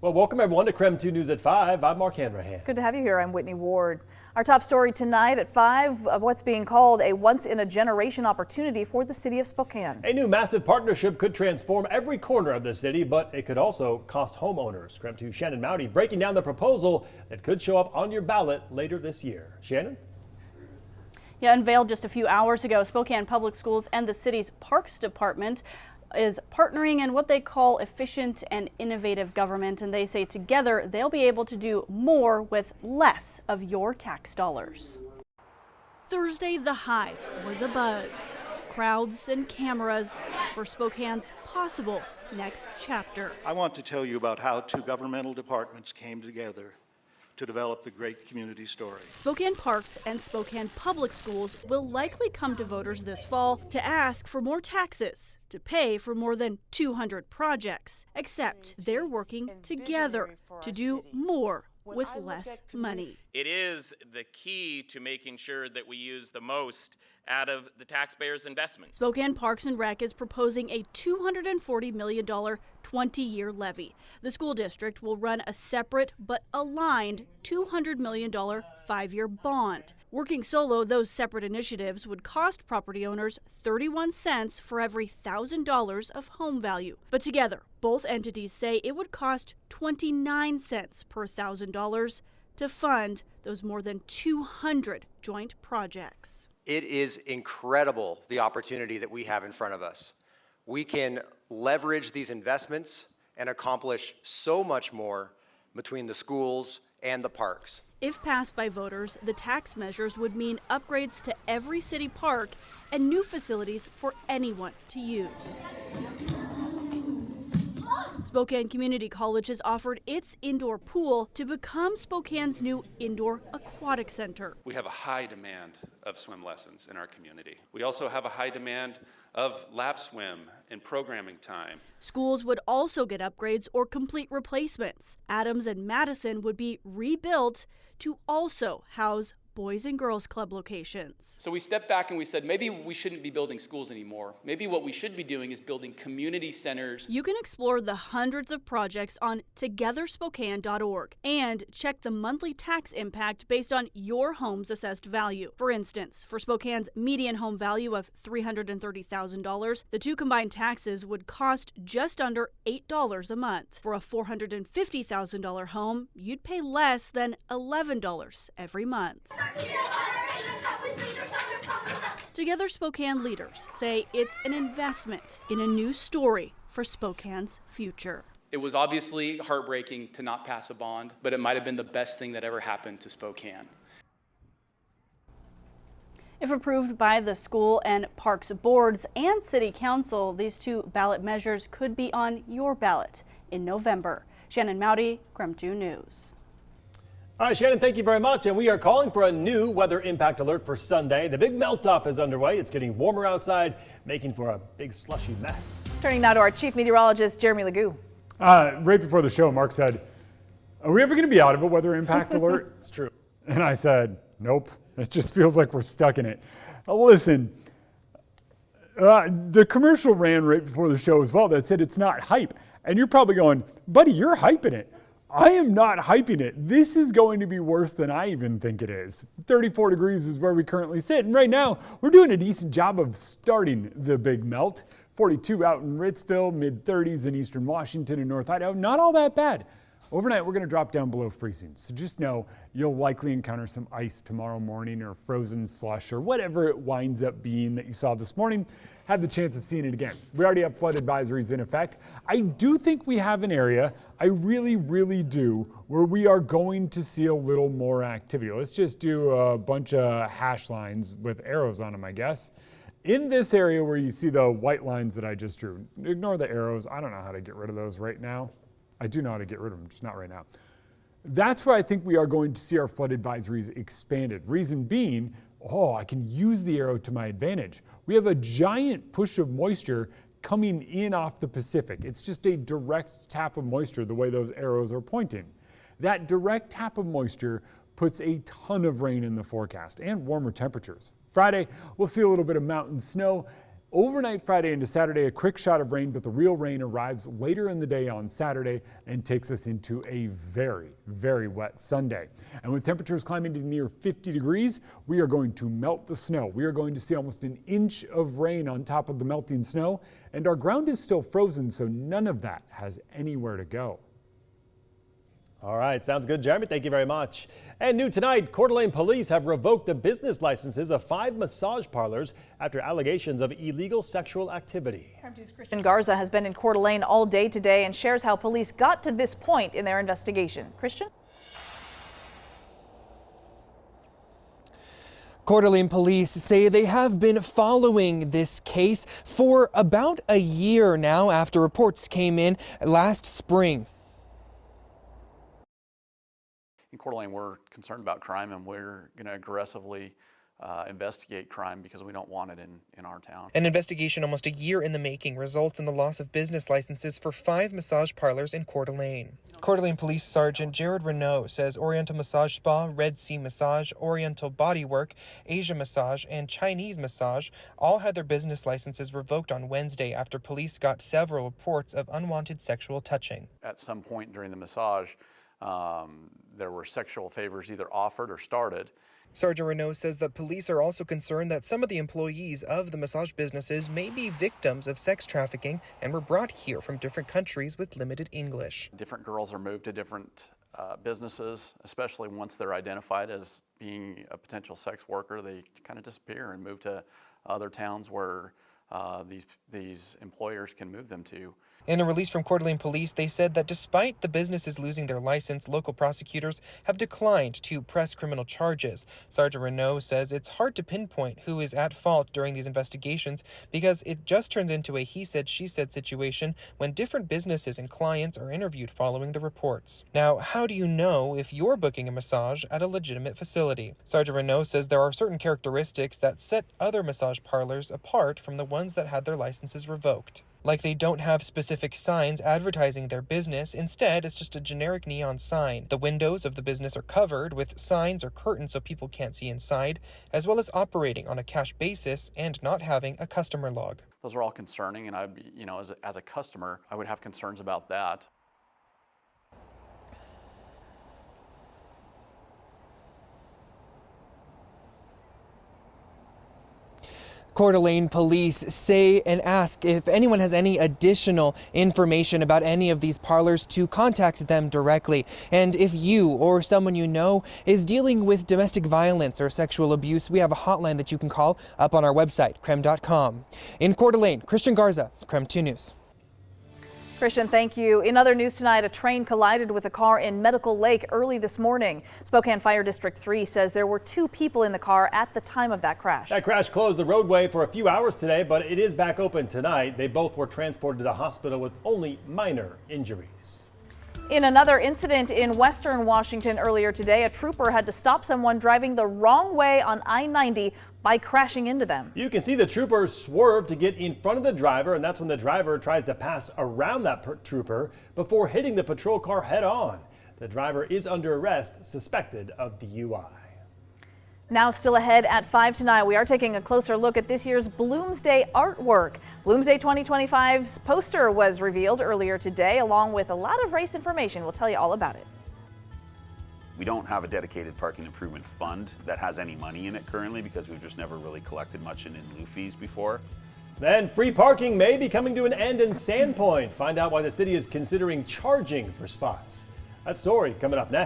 Well, welcome everyone to KREM 2 News at 5. I'm Mark Hanrahan. It's good to have you here. I'm Whitney Ward. Our top story tonight at 5 of what's being called a once-in-a-generation opportunity for the city of Spokane. A new massive partnership could transform every corner of the city, but it could also cost homeowners. KREM 2 Shannon Mowdy breaking down the proposal that could show up on your ballot later this year. Shannon? Yeah, unveiled just a few hours ago, Spokane Public Schools and the city's Parks Department is partnering in what they call efficient and innovative government, and they say together they'll be able to do more with less of your tax dollars. Thursday, the Hive was abuzz. Crowds and cameras for Spokane's possible next chapter. I want to tell you about how two governmental departments came together to develop the great community story. Spokane Parks and Spokane Public Schools will likely come to voters this fall to ask for more taxes to pay for more than 200 projects, except they're working together to do more with less money. It is the key to making sure that we use the most out of the taxpayers' investment. Spokane Parks and Rec is proposing a $240 million 20-year levy. The school district will run a separate but aligned $200 million 5-year bond. Working solo, those separate initiatives would cost property owners 31 cents for every $1,000 of home value. But together, both entities say it would cost 29 cents per $1,000 to fund those more than 200 joint projects. It is incredible, the opportunity that we have in front of us. We can leverage these investments and accomplish so much more between the schools and the parks. If passed by voters, the tax measures would mean upgrades to every city park and new facilities for anyone to use. Spokane Community College has offered its indoor pool to become Spokane's new indoor aquatic center. We have a high demand of swim lessons in our community. We also have a high demand of lap swim and programming time. Schools would also get upgrades or complete replacements. Adams and Madison would be rebuilt to also house Boys and Girls Club locations. So we stepped back and we said, maybe we shouldn't be building schools anymore. Maybe what we should be doing is building community centers. You can explore the hundreds of projects on togetherspokane.org and check the monthly tax impact based on your home's assessed value. For instance, for Spokane's median home value of $330,000, the two combined taxes would cost just under $8 a month. For a $450,000 home, you'd pay less than $11 every month. Together Spokane leaders say it's an investment in a new story for Spokane's future. It was obviously heartbreaking to not pass a bond, but it might have been the best thing that ever happened to Spokane. If approved by the school and parks boards and city council, these two ballot measures could be on your ballot in November. Shannon Mowdy, KREM 2 News. All right, Shannon, thank you very much. And we are calling for a new weather impact alert for Sunday. The big melt-off is underway. It's getting warmer outside, making for a big slushy mess. Turning now to our chief meteorologist, Jeremy Legoo. Right before the show, Mark said, are we ever going to be out of a weather impact alert? It's true. And I said, nope. It just feels like we're stuck in it. Listen, the commercial ran right before the show as well that said it's not hype. And you're probably going, buddy, you're hyping it. I am not hyping it. This is going to be worse than I even think it is. 34 degrees is where we currently sit. And right now, we're doing a decent job of starting the big melt. 42 out in Ritzville, mid-30s in eastern Washington and North Idaho. Not all that bad. Overnight, we're going to drop down below freezing. So just know you'll likely encounter some ice tomorrow morning or frozen slush or whatever it winds up being that you saw this morning. Have the chance of seeing it again. We already have flood advisories in effect. I do think we have an area, I really, really do, where we are going to see a little more activity. Let's just do a bunch of hash lines with arrows on them, I guess. In this area where you see the white lines that I just drew, ignore the arrows. I don't know how to get rid of those right now. I do know how to get rid of them, just not right now. That's where I think we are going to see our flood advisories expanded. Reason being, I can use the arrow to my advantage. We have a giant push of moisture coming in off the Pacific. It's just a direct tap of moisture the way those arrows are pointing. That direct tap of moisture puts a ton of rain in the forecast and warmer temperatures. Friday, we'll see a little bit of mountain snow. Overnight Friday into Saturday, a quick shot of rain, but the real rain arrives later in the day on Saturday and takes us into a very, very wet Sunday. And with temperatures climbing to near 50 degrees, we are going to melt the snow. We are going to see almost an inch of rain on top of the melting snow, and our ground is still frozen, so none of that has anywhere to go. All right, sounds good, Jeremy. Thank you very much. And new tonight, Coeur d'Alene police have revoked the business licenses of 5 massage parlors after allegations of illegal sexual activity. KREM 2's Christian Garza has been in Coeur d'Alene all day today and shares how police got to this point in their investigation. Christian? Coeur d'Alene police say they have been following this case for about a year now after reports came in last spring. In Coeur d'Alene, we're concerned about crime, and we're going to aggressively investigate crime because we don't want it in our town. An investigation almost a year in the making results in the loss of business licenses for 5 massage parlors in Coeur d'Alene. Coeur d'Alene Police Sergeant Jared Renault says Oriental Massage Spa, Red Sea Massage, Oriental Bodywork, Asia Massage, and Chinese Massage all had their business licenses revoked on Wednesday after police got several reports of unwanted sexual touching. At some point during the massage, there were sexual favors either offered or started. Sergeant Renault says that police are also concerned that some of the employees of the massage businesses may be victims of sex trafficking and were brought here from different countries with limited English. Different girls are moved to different businesses, especially once they're identified as being a potential sex worker. They kind of disappear and move to other towns where these employers can move them to. In a release from Coeur d'Alene Police, they said that despite the businesses losing their license, local prosecutors have declined to press criminal charges. Sergeant Renault says it's hard to pinpoint who is at fault during these investigations because it just turns into a he said, she said situation when different businesses and clients are interviewed following the reports. Now, how do you know if you're booking a massage at a legitimate facility? Sergeant Renault says there are certain characteristics that set other massage parlors apart from the ones that had their licenses revoked. Like they don't have specific signs advertising their business. Instead, it's just a generic neon sign. The windows of the business are covered with signs or curtains so people can't see inside, as well as operating on a cash basis and not having a customer log. Those are all concerning, and as a customer, I would have concerns about that. Coeur d'Alene police say and ask if anyone has any additional information about any of these parlors to contact them directly. And if you or someone you know is dealing with domestic violence or sexual abuse, we have a hotline that you can call up on our website, KREM.com. In Coeur d'Alene, Christian Garza, KREM 2 News. Christian, thank you. In other news tonight, a train collided with a car in Medical Lake early this morning. Spokane Fire District 3 says there were 2 people in the car at the time of that crash. That crash closed the roadway for a few hours today, but it is back open tonight. They both were transported to the hospital with only minor injuries. In another incident in western Washington earlier today, a trooper had to stop someone driving the wrong way on I-90 by crashing into them. You can see the trooper swerve to get in front of the driver, and that's when the driver tries to pass around that trooper before hitting the patrol car head on. The driver is under arrest, suspected of DUI. Now still ahead at 5 tonight, we are taking a closer look at this year's Bloomsday artwork. Bloomsday 2025's poster was revealed earlier today, along with a lot of race information. We'll tell you all about it. We don't have a dedicated parking improvement fund that has any money in it currently because we've just never really collected much in lieu fees before. Then free parking may be coming to an end in Sandpoint. Find out why the city is considering charging for spots. That story coming up next.